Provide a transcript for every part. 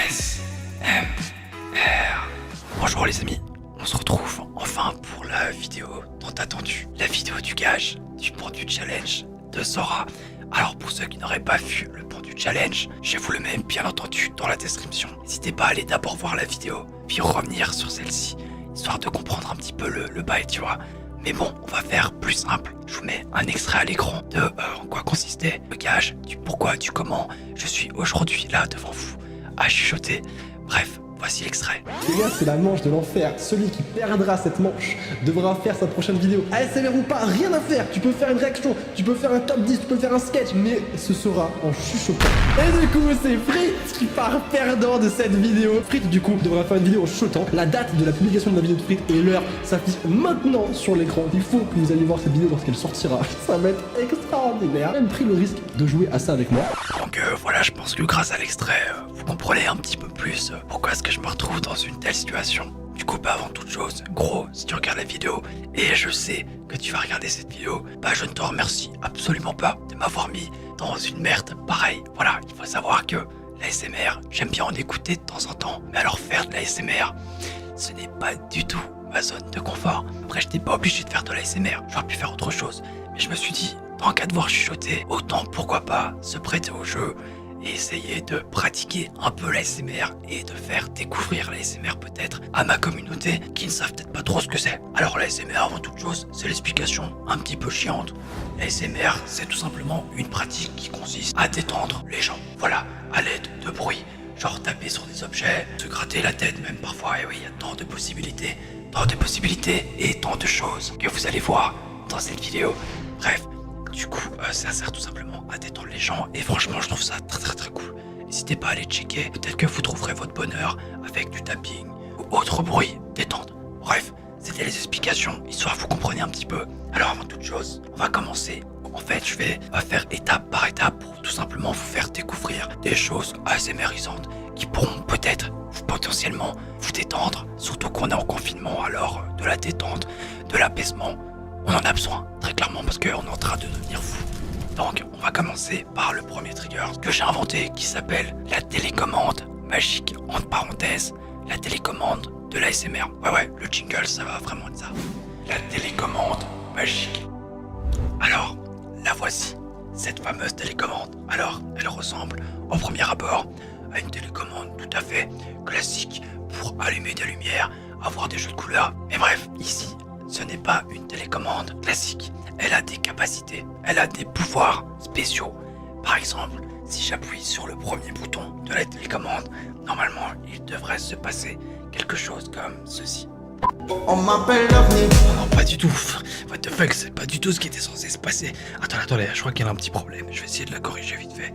ASMR. Bonjour les amis, on se retrouve enfin pour la vidéo tant attendue. La vidéo du gage du pendu challenge de Sora. Alors pour ceux qui n'auraient pas vu le pendu challenge, je vous le mets bien entendu dans la description. N'hésitez pas à aller d'abord voir la vidéo, puis revenir sur celle-ci, histoire de comprendre un petit peu le bail, tu vois. Mais bon, on va faire plus simple. Je vous mets un extrait à l'écran de en quoi consistait le gage, du pourquoi, du comment je suis aujourd'hui là devant vous à chuchoter. Bref, voici l'extrait. Les gars, c'est la manche de l'enfer. Celui qui perdra cette manche devra faire sa prochaine vidéo. ASMR ou pas, rien à faire. Tu peux faire une réaction, tu peux faire un top 10, tu peux faire un sketch, mais ce sera en chuchotant. Et du coup, c'est Frites qui part perdant de cette vidéo. Frites, du coup, devra faire une vidéo en chuchotant. La date de la publication de la vidéo de Frites et l'heure s'affiche maintenant sur l'écran. Il faut que vous alliez voir cette vidéo lorsqu'elle sortira. Ça va être extraordinaire. J'ai même pris le risque de jouer à ça avec moi. Donc voilà, je pense que grâce à l'extrait, vous comprenez un petit peu plus pourquoi est-ce que je me retrouve dans une telle situation. Du coup, avant toute chose, gros, si tu regardes la vidéo, et je sais que tu vas regarder cette vidéo, je ne te remercie absolument pas de m'avoir mis dans une merde pareille. Voilà, il faut savoir que l'ASMR, j'aime bien en écouter de temps en temps, mais alors faire de l'ASMR, ce n'est pas du tout ma zone de confort. Après, je n'étais pas obligé de faire de l'ASMR, j'aurais pu faire autre chose, mais je me suis dit, tant qu'à devoir chuchoter, autant pourquoi pas se prêter au jeu et essayer de pratiquer un peu l'ASMR et de faire découvrir l'ASMR peut-être à ma communauté qui ne savent peut-être pas trop ce que c'est. Alors l'ASMR avant toute chose, c'est l'explication un petit peu chiante. L'ASMR, c'est tout simplement une pratique qui consiste à détendre les gens. Voilà, à l'aide de bruit, genre taper sur des objets, se gratter la tête même parfois. Et oui, il y a tant de possibilités et tant de choses que vous allez voir dans cette vidéo. Bref, du coup, ça sert tout simplement à détendre les gens et franchement, je trouve ça très cool. N'hésitez pas à aller checker, peut-être que vous trouverez votre bonheur avec du tapping ou autre bruit détente. Bref, c'était les explications, histoire que vous compreniez un petit peu. Alors avant toute chose, on va commencer. En fait, je vais faire étape par étape pour tout simplement vous faire découvrir des choses ASMRisantes qui pourront peut-être, potentiellement, vous détendre. Surtout qu'on est en confinement, alors de la détente, de l'apaisement, on en a besoin, très clairement, parce qu'on est en train de devenir fou. Donc, on va commencer par le premier trigger que j'ai inventé, qui s'appelle la télécommande magique, entre parenthèses, la télécommande de l'ASMR. Ouais, le jingle, ça va vraiment être ça. La télécommande magique. Alors, la voici, cette fameuse télécommande. Alors, elle ressemble, au premier abord, à une télécommande tout à fait classique pour allumer des lumières, avoir des jeux de couleurs. Mais bref, ici, ce n'est pas une télécommande classique. Elle a des capacités, elle a des pouvoirs spéciaux. Par exemple, si j'appuie sur le premier bouton de la télécommande, normalement, il devrait se passer quelque chose comme ceci. On m'appelle l'OVNI. Non, pas du tout. What the fuck, c'est pas du tout ce qui était censé se passer. Attendez, je crois qu'elle a un petit problème. Je vais essayer de la corriger vite fait.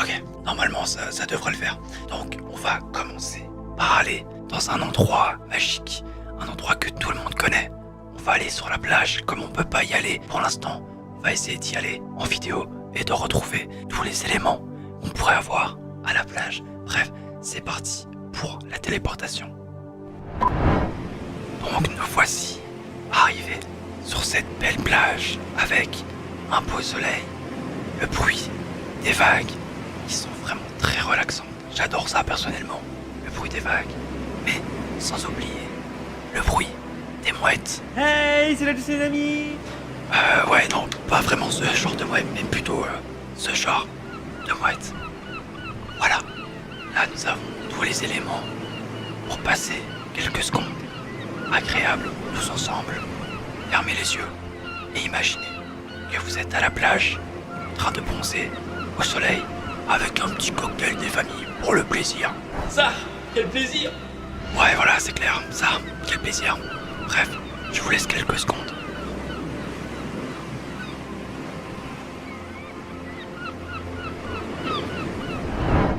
Ok, normalement, ça devrait le faire. Donc, on va commencer par aller dans un endroit magique, un endroit que tout le monde connaît. On va aller sur la plage, comme on peut pas y aller pour l'instant. On va essayer d'y aller en vidéo et de retrouver tous les éléments qu'on pourrait avoir à la plage. Bref, c'est parti pour la téléportation. Donc nous voici arrivés sur cette belle plage avec un beau soleil, le bruit des vagues qui sont vraiment très relaxantes. J'adore ça personnellement, le bruit des vagues. Mais sans oublier le bruit des mouettes. Hey, c'est là du tsunami. Ouais, non, pas vraiment ce genre de mouettes, mais plutôt ce genre de mouettes. Voilà, là nous avons tous les éléments pour passer quelques secondes agréables tous ensemble. Fermez les yeux et imaginez que vous êtes à la plage, en train de bronzer au soleil avec un petit cocktail des familles pour le plaisir. Ça, quel plaisir. Ouais, voilà, c'est clair, ça, quel plaisir. Bref, je vous laisse quelques secondes.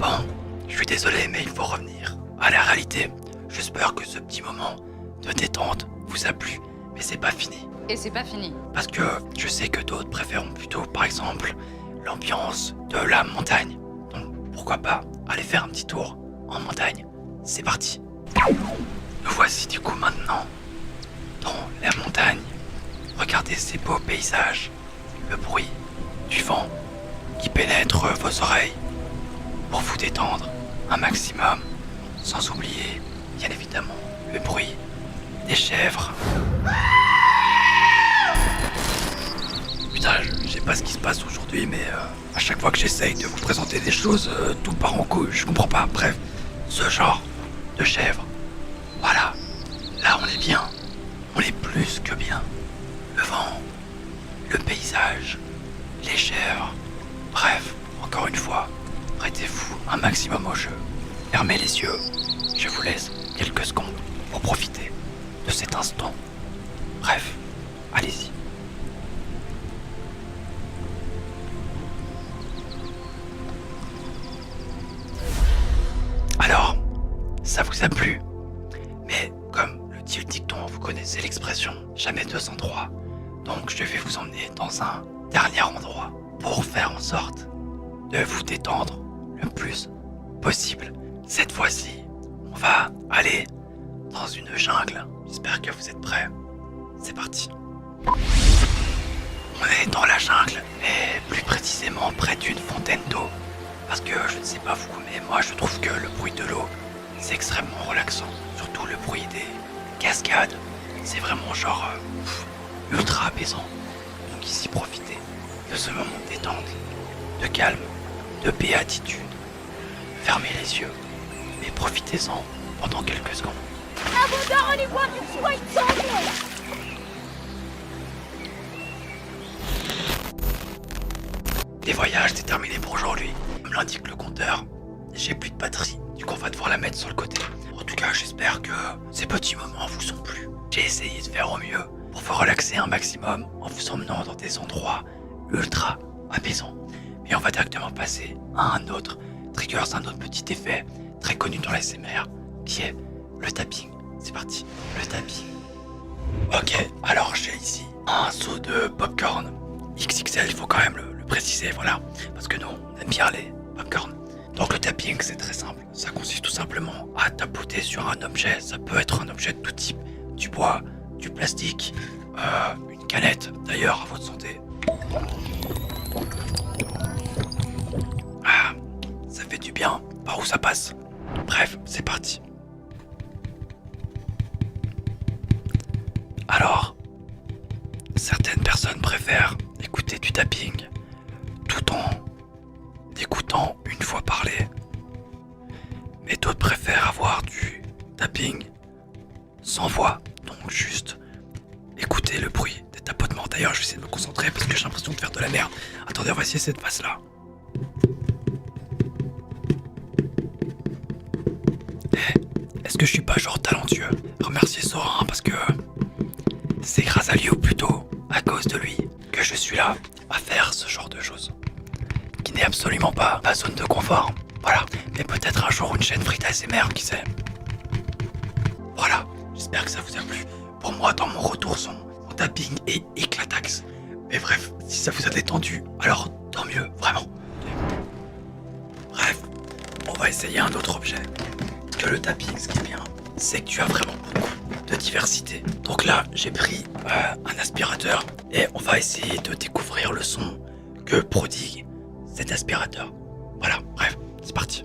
Bon, je suis désolé, mais il faut revenir à la réalité. J'espère que ce petit moment de détente vous a plu, mais c'est pas fini. Et c'est pas fini. Parce que je sais que d'autres préfèrent plutôt, par exemple, l'ambiance de la montagne. Donc, pourquoi pas aller faire un petit tour en montagne. C'est parti. Nous voici du coup maintenant dans la montagne. Regardez ces beaux paysages, le bruit du vent qui qui pénètre vos oreilles pour vous détendre un maximum, sans oublier, bien évidemment, le bruit des chèvres. Putain, je sais pas ce qui se passe aujourd'hui, mais à chaque fois que j'essaye de vous présenter des choses, tout part en couille, je comprends pas. Bref, ce genre de chèvres, voilà, là on est bien, on est plus que bien. Le vent, le paysage, les chèvres, bref, encore une fois, prêtez-vous un maximum au jeu. Fermez les yeux, je vous laisse quelques secondes pour profiter de cet instant. Bref, allez-y. Alors, ça vous a plu? Mais comme le dit le dicton, vous connaissez l'expression jamais 203. Donc je vais vous emmener dans un dernier endroit pour faire en sorte de vous détendre le plus possible. Cette fois-ci, on va aller dans une jungle. J'espère que vous êtes prêts. C'est parti. On est dans la jungle, mais plus précisément près d'une fontaine d'eau. Parce que je ne sais pas vous, mais moi je trouve que le bruit de l'eau, c'est extrêmement relaxant. Surtout le bruit des cascades. C'est vraiment genre ultra apaisant. Donc ici, profitez de ce moment de détente, de calme, de béatitude. Fermez les yeux et profitez-en pendant quelques secondes. Les voyages, c'est terminé pour aujourd'hui. Comme l'indique le compteur, j'ai plus de batterie, du coup on va devoir la mettre sur le côté. En tout cas, j'espère que ces petits moments vous sont plu. J'ai essayé de faire au mieux pour vous relaxer un maximum en vous emmenant dans des endroits ultra apaisants. Mais on va directement passer à un autre trigger, c'est un autre petit effet très connu dans la SMR, qui est le tapping. C'est parti, le tapping. Ok, alors j'ai ici un seau de popcorn XXL, il faut quand même le préciser, voilà, parce que nous, on aime bien les popcorn. Donc le tapping, c'est très simple, ça consiste tout simplement à tapoter sur un objet, ça peut être un objet de tout type, du bois, du plastique, une canette, d'ailleurs, à votre santé. Ah, ça fait du bien, par où ça passe. Bref, c'est parti. Alors, certaines personnes préfèrent écouter du tapping tout en écoutant une fois parler. Mais d'autres préfèrent avoir du tapping sans voix, donc juste écouter le bruit des tapotements. D'ailleurs, je vais essayer de me concentrer parce que j'ai l'impression de faire de la merde. Attendez, on va essayer cette face-là. Est-ce que je suis pas genre talentueux? Remerciez Sora, hein, parce que c'est grâce à lui, ou plutôt à cause de lui, que je suis là à faire ce genre de choses. Qui n'est absolument pas ma zone de confort. Voilà, mais peut-être un jour une chaîne free ASMR, qui sait. Voilà, j'espère que ça vous a plu. Pour moi, dans mon retour son, mon tapping est éclataxe. Mais bref, si ça vous a détendu, alors tant mieux, vraiment. Bref, on va essayer un autre objet. Parce que le tapping, ce qui est bien, c'est que tu as vraiment beaucoup de diversité. Donc là, j'ai pris un aspirateur et on va essayer de découvrir le son que prodigue cet aspirateur. Voilà, bref, c'est parti.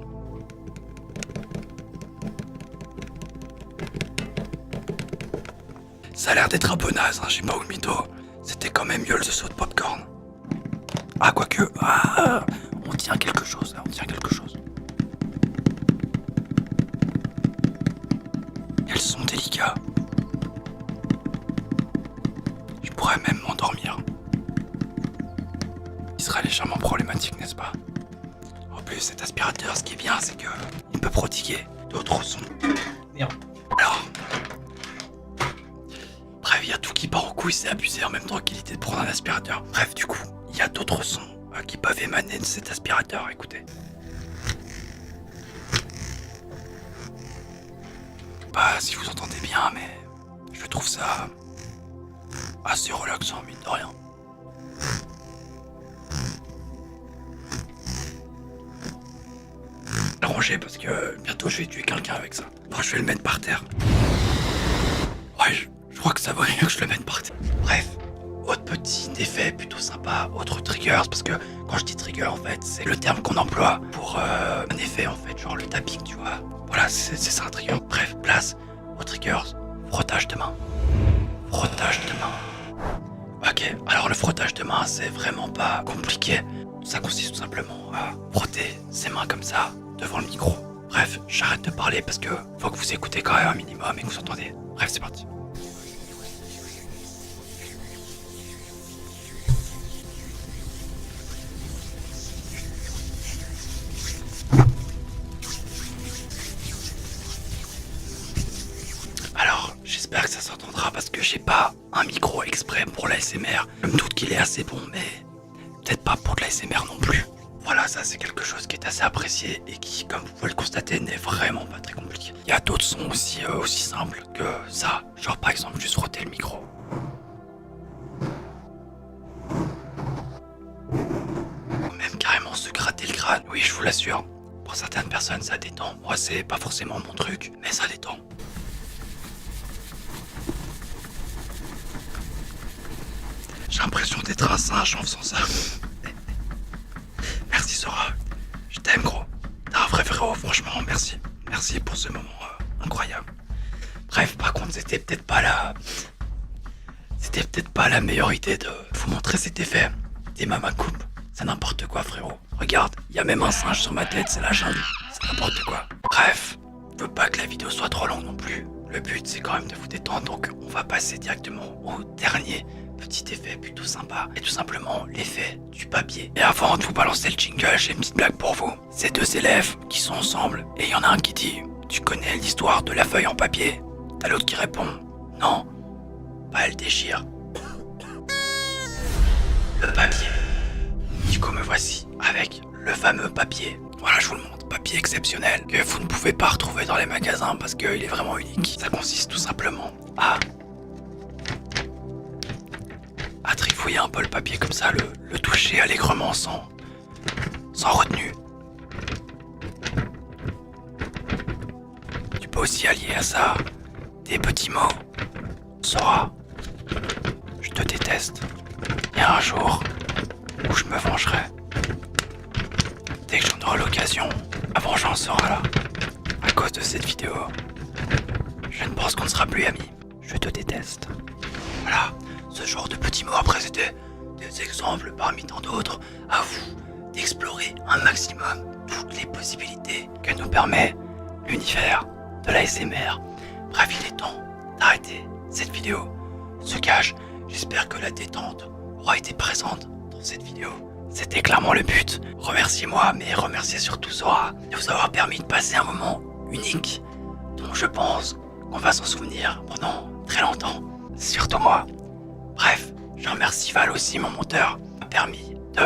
Ça a l'air d'être un peu naze, hein, je sais pas où le mytho. C'était quand même mieux le seau de popcorn. Ah, quoique, on tient quelque chose là, on tient quelque chose. Elles sont délicats. Je pourrais même m'endormir. Il sera légèrement problématique, n'est-ce pas? En plus, cet aspirateur, ce qui est bien, c'est que il peut prodiguer d'autres sons. Merde. Alors, bref, il y a tout qui part en couille, c'est abusé en même temps qu'il était de prendre un aspirateur. Bref, du coup, il y a d'autres sons qui peuvent émaner de cet aspirateur, écoutez. Pas si vous entendez bien, mais je trouve ça assez relaxant, mine de rien. Ranger parce que bientôt je vais tuer quelqu'un avec ça. Enfin, je vais le mettre par terre. Ouais, je crois que ça vaut mieux que je le mette par terre. Bref, autre petit effet plutôt sympa, autre triggers, parce que quand je dis trigger en fait c'est le terme qu'on emploie pour un effet en fait, genre le tapping tu vois. Voilà, c'est ça un trigger. Bref, place aux triggers, frottage de main. Frottage de main. Ok, alors le frottage de main c'est vraiment pas compliqué. Ça consiste tout simplement à frotter ses mains comme ça devant le micro. Bref, j'arrête de parler parce que faut que vous écoutez quand même un minimum et que vous entendez. Bref, c'est parti. Alors, j'espère que ça s'entendra parce que j'ai pas un micro exprès pour l'ASMR. Je me doute qu'il est assez bon, mais peut-être pas pour de l'ASMR non plus. Voilà, ça c'est quelque chose qui est assez apprécié et qui, comme vous pouvez le constater, n'est vraiment pas très compliqué. Il y a d'autres sons aussi simples que ça. Genre par exemple juste frotter le micro. Ou même carrément se gratter le crâne. Oui, je vous l'assure. Pour certaines personnes ça détend. Moi c'est pas forcément mon truc, mais ça détend. J'ai l'impression d'être un singe en faisant ça. Merci Sora, je t'aime gros. T'es un vrai frérot, franchement, merci. Merci pour ce moment incroyable. Bref, par contre, c'était peut-être pas la meilleure idée de vous montrer cet effet des mamacoupes. C'est n'importe quoi frérot. Regarde, il y a même un singe sur ma tête, c'est la jungle. C'est n'importe quoi. Bref, je veux pas que la vidéo soit trop longue non plus. Le but c'est quand même de vous détendre, donc on va passer directement au dernier petit effet plutôt sympa, et tout simplement l'effet du papier. Et avant de vous balancer le jingle, j'ai une petite blague pour vous. Ces deux élèves qui sont ensemble, et il y en a un qui dit « Tu connais l'histoire de la feuille en papier ?» T'as l'autre qui répond « Non, bah elle déchire. » Le papier. Du coup me voici avec le fameux papier. Voilà, je vous le montre. Papier exceptionnel que vous ne pouvez pas retrouver dans les magasins parce qu'il est vraiment unique. Ça consiste tout simplement à trifouiller un peu le papier comme ça, le toucher allègrement sans retenue. Tu peux aussi allier à ça des petits mots. Sora, je te déteste. Il y a un jour où je me vengerai. Dès que j'en aurai l'occasion, ma vengeance sera là. À cause de cette vidéo, je ne pense qu'on ne sera plus amis. Je te déteste. Voilà. Ce genre de petits mots, après c'était des exemples parmi tant d'autres, à vous d'explorer un maximum toutes les possibilités que nous permet l'univers de l'ASMR. Bref, il est temps d'arrêter cette vidéo. Ce gage, j'espère que la détente aura été présente dans cette vidéo. C'était clairement le but. Remerciez-moi, mais remerciez surtout Sora de vous avoir permis de passer un moment unique dont je pense qu'on va s'en souvenir pendant très longtemps. Surtout moi. Bref, je remercie Val aussi, mon monteur, qui m'a permis de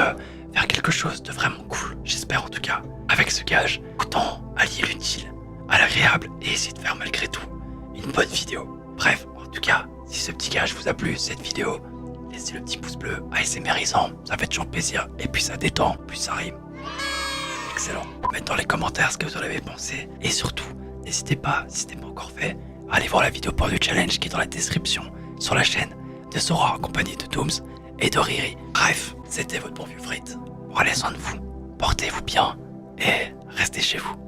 faire quelque chose de vraiment cool. J'espère en tout cas, avec ce gage, autant allier l'utile à l'agréable et essayer de faire malgré tout une bonne vidéo. Bref, en tout cas, si ce petit gage vous a plu, cette vidéo, laissez le petit pouce bleu ASMRisant, ça fait toujours plaisir. Et puis ça détend, puis ça rime. Excellent. Mettez dans les commentaires ce que vous en avez pensé. Et surtout, n'hésitez pas, si ce n'est pas encore fait, à aller voir la vidéo pour le challenge qui est dans la description sur la chaîne de Sora en compagnie de Dooms et de Riri. Bref, c'était votre bon vieux Frit. Prenez soin de vous, portez-vous bien et restez chez vous.